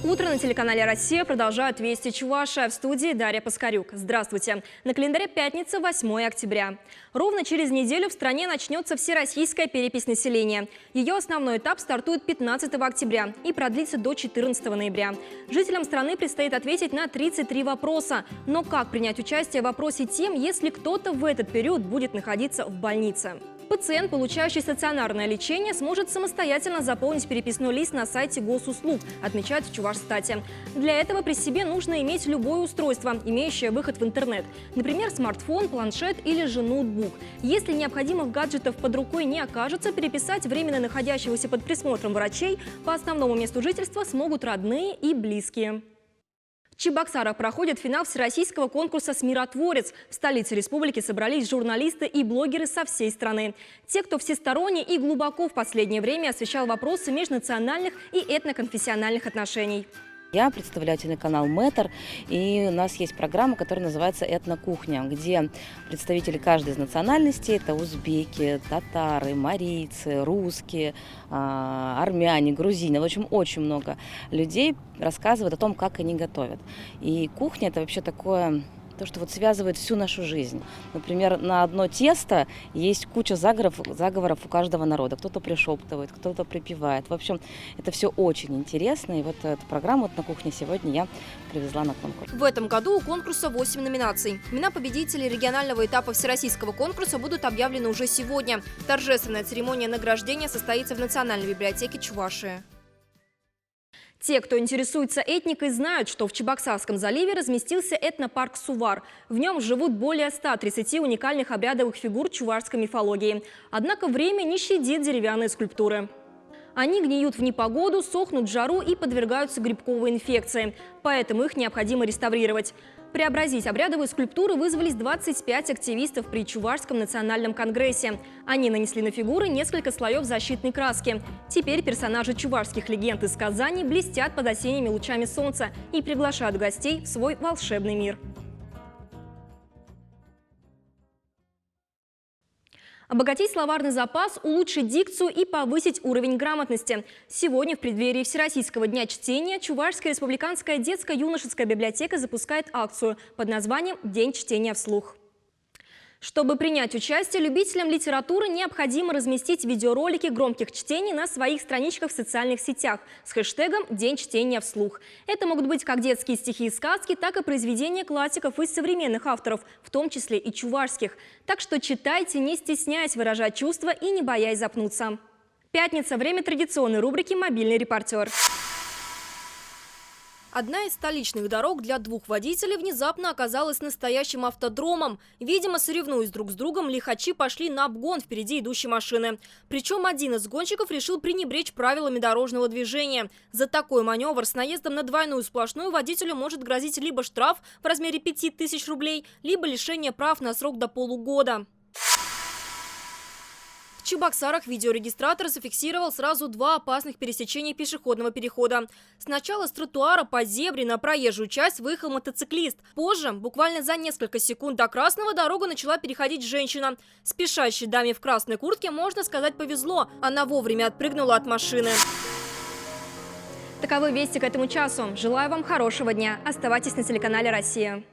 Утро на телеканале «Россия» продолжают «Вести Чувашия». В студии Дарья Паскарюк. Здравствуйте. На календаре пятница, 8 октября. Ровно через неделю в стране начнется всероссийская перепись населения. Ее основной этап стартует 15 октября и продлится до 14 ноября. Жителям страны предстоит ответить на 33 вопроса. Но как принять участие в опросе тем, если кто-то в этот период будет находиться в больнице? Пациент, получающий стационарное лечение, сможет самостоятельно заполнить переписной лист на сайте госуслуг, отмечают в Чувашстате. Для этого при себе нужно иметь любое устройство, имеющее выход в интернет. Например, смартфон, планшет или же ноутбук. Если необходимых гаджетов под рукой не окажется, переписать временно находящегося под присмотром врачей по основному месту жительства смогут родные и близкие. В Чебоксарах проходит финал всероссийского конкурса «Смиротворец». В столице республики собрались журналисты и блогеры со всей страны. Те, кто всесторонне и глубоко в последнее время освещал вопросы межнациональных и этноконфессиональных отношений. Я представляю телеканал «Мэтр», и у нас есть программа, которая называется «Этнокухня», где представители каждой из национальностей – это узбеки, татары, марийцы, русские, армяне, грузины. В общем, очень много людей рассказывают о том, как они готовят. И кухня – это вообще такое… То, что вот связывает всю нашу жизнь. Например, на одно тесто есть куча заговоров у каждого народа. Кто-то пришептывает, кто-то припевает. В общем, это все очень интересно. И вот эту программу на кухне сегодня я привезла на конкурс. В этом году у конкурса 8 номинаций. Имена победителей регионального этапа всероссийского конкурса будут объявлены уже сегодня. Торжественная церемония награждения состоится в Национальной библиотеке Чувашии. Те, кто интересуется этникой, знают, что в Чебоксарском заливе разместился этнопарк «Сувар». В нем живут более 130 уникальных обрядовых фигур чувашской мифологии. Однако время не щадит деревянные скульптуры. Они гниют в непогоду, сохнут в жару и подвергаются грибковой инфекции. Поэтому их необходимо реставрировать. Преобразить обрядовые скульптуры вызвались 25 активистов при Чувашском национальном конгрессе. Они нанесли на фигуры несколько слоев защитной краски. Теперь персонажи чувашских легенд из Казани блестят под осенними лучами солнца и приглашают гостей в свой волшебный мир. Обогатить словарный запас, улучшить дикцию и повысить уровень грамотности. Сегодня, в преддверии Всероссийского дня чтения, Чувашская республиканская детско-юношеская библиотека запускает акцию под названием «День чтения вслух». Чтобы принять участие, любителям литературы необходимо разместить видеоролики громких чтений на своих страничках в социальных сетях с хэштегом «День чтения вслух». Это могут быть как детские стихи и сказки, так и произведения классиков из современных авторов, в том числе и чувашских. Так что читайте, не стесняясь выражать чувства и не боясь запнуться. Пятница – время традиционной рубрики «Мобильный репортер». Одна из столичных дорог для двух водителей внезапно оказалась настоящим автодромом. Видимо, соревнуясь друг с другом, лихачи пошли на обгон впереди идущей машины. Причем один из гонщиков решил пренебречь правилами дорожного движения. За такой маневр с наездом на двойную сплошную водителю может грозить либо штраф в размере 5000 рублей, либо лишение прав на срок до полугода. В Чебоксарах видеорегистратор зафиксировал сразу два опасных пересечения пешеходного перехода. Сначала с тротуара по зебре на проезжую часть выехал мотоциклист. Позже, буквально за несколько секунд до красного, дорогу начала переходить женщина. Спешащей даме в красной куртке, можно сказать, повезло. Она вовремя отпрыгнула от машины. Таковы вести к этому часу. Желаю вам хорошего дня. Оставайтесь на телеканале «Россия».